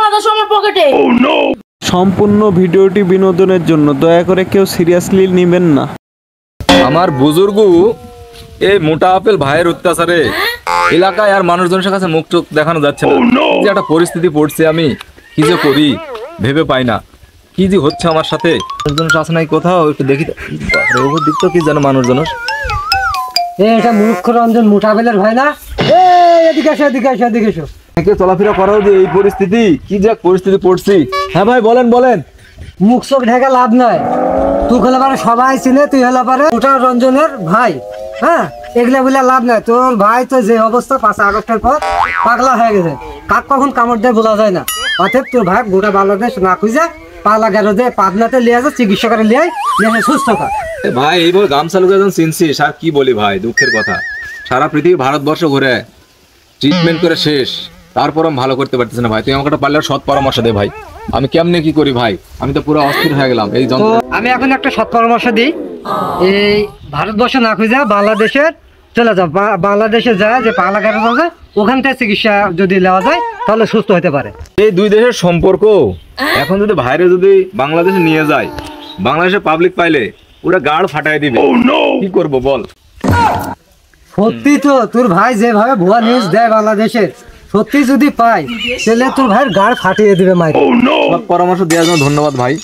বাংলাদেশ আমার পকেটে। সম্পূর্ণ ভিডিওটি বিনোদনের জন্য, দয়া করে কেউ সিরিয়াসলি নেবেন না। আমার বুজুর্গ এই মোটা আপেল ভাইয়ের অত্যাচারে এলাকায় আর মানুষজনের কাছে মুখ চোখ দেখানো যাচ্ছে না। যে একটা পরিস্থিতি পড়ছে, আমি কি যে করি ভেবে পাই না। কি যে হচ্ছে আমার সাথে, মানুষজন আছে নাই কোথাও একটু দেখি। ওপর দিক তো কি যেন মানুষজন, এটা মূর্খ রঞ্জন মোটা আপেলের ভাই না? এদিকে এসো, এদিকে এসো, এদিকে এসো। চলাফেরা করাও যে এই পরিস্থিতি, কি যে পরিস্থিতি পড়ছি। হ্যাঁ ভাই বলেন বলেন। মুখ চোখ ঢেকে লাভ নাই। তুই হলে পারে সবাই চিনে, তুই হলে পারে মোটা রঞ্জনের ভাই। হ্যাঁ, এগুলা বলে লাভ নাই। তোর ভাই তো যে অবস্থা 5 আগস্টের পর পাগলা হয়ে গেছে, কাক কখন কামড় দেয় বোঝা যায় না। অতএব তোর ভাই গোটা বাংলাদেশ না খুঁজে পাগলা গেল যে পাবনাতে লিয়ে আসে, চিকিৎসা করে লিয়ে সুস্থ কর। ভাই এইভাবে গামছা লুকে যখন চিনছিস, আর কি বলি ভাই, দুঃখের কথা। সারা পৃথিবী ভারতবর্ষ ঘুরে ট্রিটমেন্ট করে শেষ, তারপর আমি ভালো করতে পারতেছি না ভাই। তুই আমাকে পারলে সৎ পরামর্শ দে ভাই। আমি কেমনে কি করি ভাই, আমি তো পুরো অস্থির হয়ে গেলাম এই যন্ত্রণা। আমি এখন একটা সৎ পরামর্শ দিই। এই ভারতবর্ষ না খুঁজে বাংলাদেশের চলে যাও। বাংলাদেশে যায় যে পাগলা গেল আছে, ওখান থেকে চিকিৎসা যদি নেওয়া যায় তাহলে সুস্থ হতে পারে। এই দুই দেশের সম্পর্ক এখন যদি ভাইরে যদি বাংলাদেশে নিয়ে যায়, বাংলাদেশের পাবলিক পাইলে ওরা গাড় ফাটাই দিবে। কি করব বল। সত্যি তো তোর ভাই যেভাবে ভুয়া নিউজ দেয় বাংলাদেশের, সত্যি যদি পাই তাহলে তোর ভাইয়ের গাড় ফাটিয়ে দিবে মাইক। পরামর্শ দেওয়ার জন্য ধন্যবাদ ভাই।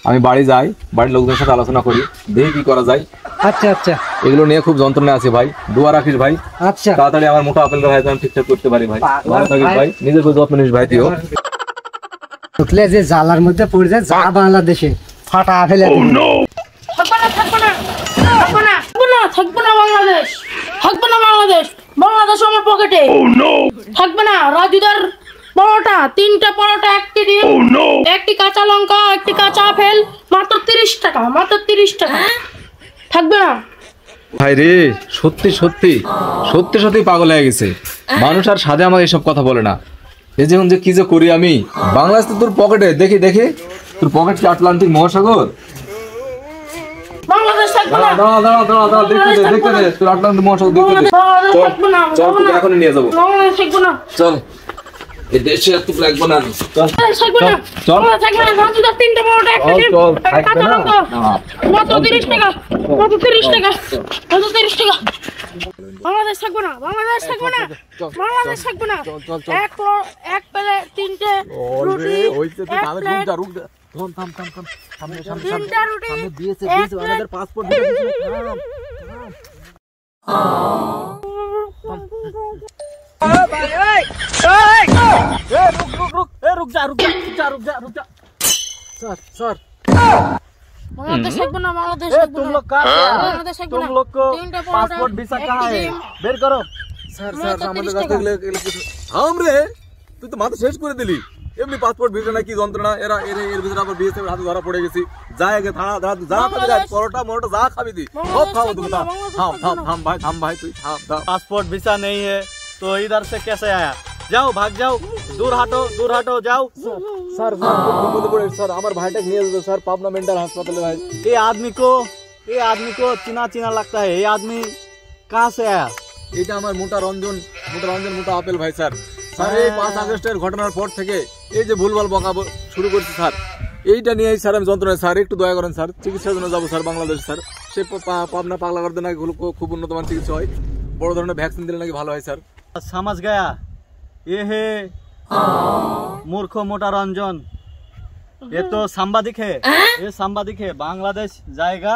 আমি বাড়ি যাই, বাড়ির লোকদের সাথে আলোচনা করি, দেখি কি করা যায়। আচ্ছা আচ্ছা, এগুলো নিয়ে খুব যন্ত্রণা আছে ভাই, দোয়া রাখিস ভাই। আচ্ছা, তাড়াতাড়ি আমার মোটা আপেল ভাই আমি ঠিকঠাক করতে পারি ভাই। ভালো থাকিস ভাই, নিজের খুব যত্ন নিস ভাই। তুইও উঠলে যে জালার মধ্যে পড়ে যায়, যা বাংলাদেশে ফাটা ফেলে থাকবে না বাংলাদেশ, থাকবে না বাংলাদেশ। বাংলাদেশ আমার পকেটে থাকবে না। রাজুদার পরোটা, 3টা পরোটা, 1টি ডিম, 1টি কাঁচা লঙ্কা, 1টি কাঁচা আপেল, মাত্র 30 টাকা, মাত্র 30 টাকা। থাকবে না ভাই রে, সত্যি সত্যি সত্যি সত্যি পাগল হয়ে গেছে মানুষ। আর সাথে আমাকে এসব কথা বলে না। এই যে কি যে করি আমি। বাংলাদেশ তো তোর পকেটে, দেখি দেখি তোর পকেট কি আটলান্টিক মহাসাগর? বাংলাদেশ থাকবে না। দেখতে দে তোর আটলান্টিক মহাসাগর দেখতে দে। চল তোকে এখনই নিয়ে যাবো। বাংলাদেশ থাকবে না। চল, এই দেশে এত লাগবে না। চল চল থাকবে না। রাজুদার 3টা পরোটা, 1টি ডিম, কাঁচা লঙ্কা, মাত্র 30 টাকা, মাত্র 30 টাকা, মাত্র 30 টাকা। বাংলাদেশ থাকবে না, বাংলাদেশ থাকবে না, বাংলাদেশ থাকবে না। এক প্লেট 3টে রুটি, 3টা রুটি, আমাদের পাসপোর্ট बांग्लादेश থাকবে না, বাংলাদেশ থাকবে না। বাংলাদেশ থাকবে না। 3টা পাসপোর্ট ভিসা कहां है? বের করো স্যার। স্যার আমাদের কাছে আমরে তুই তো মাথা শেষ করে দিলি। এমনি পাসপোর্ট ভিসা না কি যন্ত্রণা। এর ভিতরে আবার বিএসএফ হাতে ধরা পড়ে গেছি। যায় আগে যা খাবি, যা পরোটা মরোটা যা খাবি দি সব খাও তুমি। থাম भाई তুই থাম। पासपोर्ट वीसा नहीं है तो इधर से कैसे आया? जाओ, भाग जाओ, दूर हटो जाओ। স্যার স্যার আমার ভাইটাকে নিয়ে যেতে স্যার পাবনা মেন্টাল হাসপাতালে ভাই। ये आदमी को चिना लगता है। ये आदमी कहाँ से आया? এটা আমার মোটা রঞ্জন মোটা আপেল ভাই। স্যার এই 5 আগস্টের ঘটনার পর থেকে এই যে ভুলভাল বকা শুরু করছে স্যার, এইটা নিয়ে স্যার আমি যন্ত্রণায়। স্যার একটু দয়া করেন স্যার, চিকিৎসার জন্য যাবো স্যার বাংলাদেশ। স্যার সে পাবনা পাগলা করতে নাকি খুব উন্নত মান চিকিৎসা হয়, বড় ধরনের ভ্যাকসিন দিলে নাকি ভালো হয় স্যার। समझ गया, ये है मूर्ख मोटा रंजन। ये तो सांबादिक है, ये सांबादिक है। बांग्लादेश जाएगा,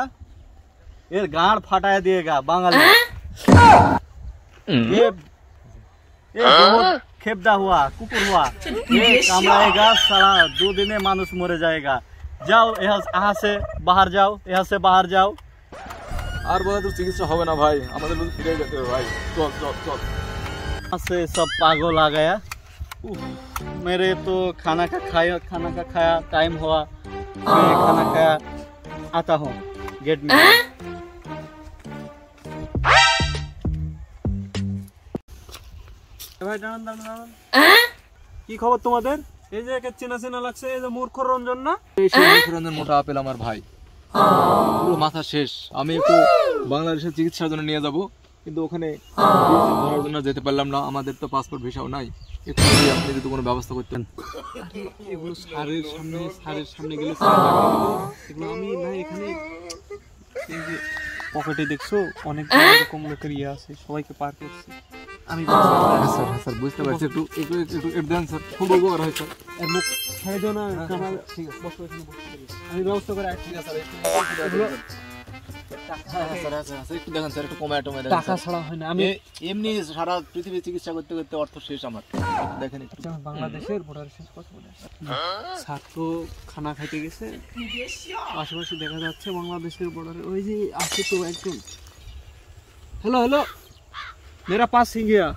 ये गांड फटाया दिएगा बांग्लादेश। ये बहुत खेपदा हुआ, कुकुर हुआ, ये कामड़ाएगा साला। 2 दिने मानुष मरे जाएगा। जाओ यहाँ से बाहर जाओ, यहाँ से बाहर जाओ। আর বলে তো চিকিৎসা হবে না ভাই, আমাদের বলতে ফিরে যেতে হবে ভাই। চল से सब पागल आ गया। मेरे तो खाना का खाया टाइम हुआ। मैं खाना खाया आता हूँ गेट में। ভাই দাঁড়ান। কি খবর তোমাদের? এই যে একে চেনা লাগছে, এই যে মূর্খ রঞ্জন না? এই সেই মূর্খ রঞ্জন মোটা আপেল আমার ভাই। পুরো মাথা শেষ। আমি একটু বাংলাদেশের চিকিৎসার জন্য নিয়ে যাব, কিন্তু ওখানে ধরার জন্য যেতে পারলাম না। আমাদের তো পাসপোর্ট ভিসাও নাই। একটু যদি আপনি যদি কোনো ব্যবস্থা করতেন। এগুলো স্যারের সামনে গেলে স্যার রাগবে এগুলো। এগুলো আমি না এখানে এই যে পকেটে দেখছো অনেক রকম লোকের ইয়ে আছে, সবাইকে পার করছে। আমি হ্যাঁ স্যার বুঝতে পারছি, একটু দেন স্যার, খুব উপকার হয় স্যার। এর মুখ ছেড়ে দিও না, কামাল ঠিক আছে বসো এখানে বসতে পারি, আমি ব্যবস্থা করে রাখছি। ঠিক আছে স্যার, একটু দেখেন স্যার, একটু কমায় টমায় টাকা ছাড়া হয় না। আমি এমনি সারা পৃথিবী চিকিৎসা করতে করতে অর্থ শেষ আমার, দেখেন একটু। বাংলাদেশের বর্ডার শেষ কথা বলে স্যার তো খানা খাইতে গেছে, আশেপাশে দেখা যাচ্ছে বাংলাদেশের বর্ডারে ওই যে আছে তো একজন। हेलो हेलो, मेरा पास सिंह गया।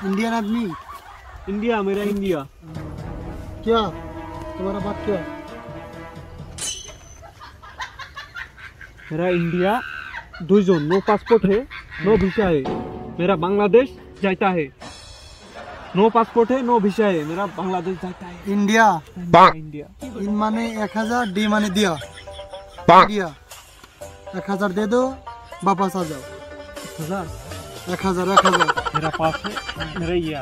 इंडियन आदमी इंडिया, मेरा इंडिया। क्या तुम्हारा बात क्या? मेरा इंडिया दुईजन, नो पासपोर्ट है, नो वीसा है, मेरा बांग्लादेश जाता है। नो पासपोर्ट है, नो वीसा है, मेरा बांग्लादेश जाता है। इंडिया इंडिया इन माने 1000, डी माने दिया। दिया 1000 दे दो, वापस आ जाओ। 1000 1000 मेरा पास है, मेरा इया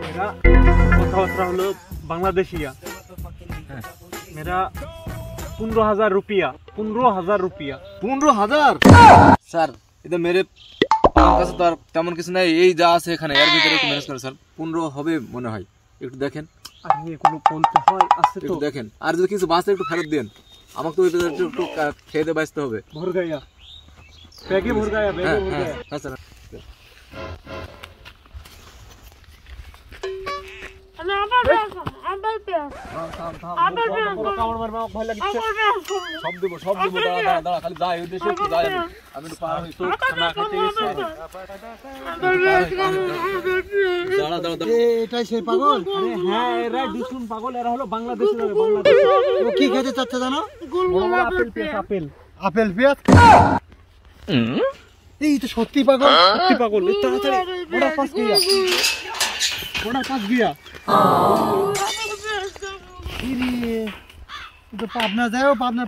मेरा কথাবার্তা হলো বাংলাদেশিয়া। मेरा 15,000 रुपया। 15,000 रुपया। 15,000 স্যার, এটা মেরে আমার কাছে তো আর তেমন কিছু নাই, এই যা আছে এখানে এর ভিতরে একটু ম্যানেজ করে স্যার। 15 হবে মনে হয়, একটু দেখেন। আরে এগুলো বলতে হয়, আছে তো। একটু দেখেন, আর যদি কিছু বাঁচে একটু ফেরত দেন, আমাকে তো একটু খেয়ে দিয়ে বাঁচতে হবে। ভর গায়া ব্যাগে ভর গায়া, ব্যাগে ভর গায়া। হ্যাঁ স্যার। কামড় মারবা, ভয় লাগছে। সব দেবো দাঁড়া খালি যাই ওই দেশে একটু যাই, আমি একটু পার হই তো। খানা খেতে গেছে। দাঁড়া এটাই সেই পাগল। আরে হ্যাঁ, এরা দুশুন পাগল, এরা হলো বাংলাদেশের লোক। বাংলাদেশ ও কি খেতে চাচ্ছে জানো? আপেল পেঁয়াজ, আপেল আপেল পেঁয়াজ। এই তো সত্যি পাগল। সত্যি পাগল। তাড়াতাড়ি বর্ডার পাস গিয়া, বর্ডার পাস গিয়া। তো পাবনা যাও, পাবনা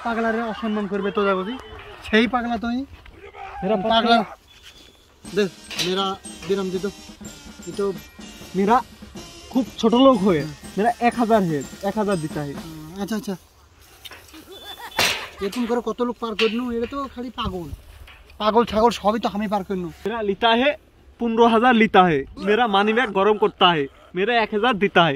পাগলারে অসম্মান করবে তো যাবো সেই পাগলা তুমি। मेरा पागला दे मेरा दिरम दे दो। ये तो मेरा खूब छोटा लोग हुए, मेरा 1000 है, 1000 देता है। अच्छा अच्छा, এরকম করে কত লোক পার করনু, এটা তো খালি পাগল পাগল ছাগল সবই তো আমি পার করনু। मेरा लेता है 15,000 लेता है, मेरा मानी बैग गरम करता है, मेरा 1000 देता है।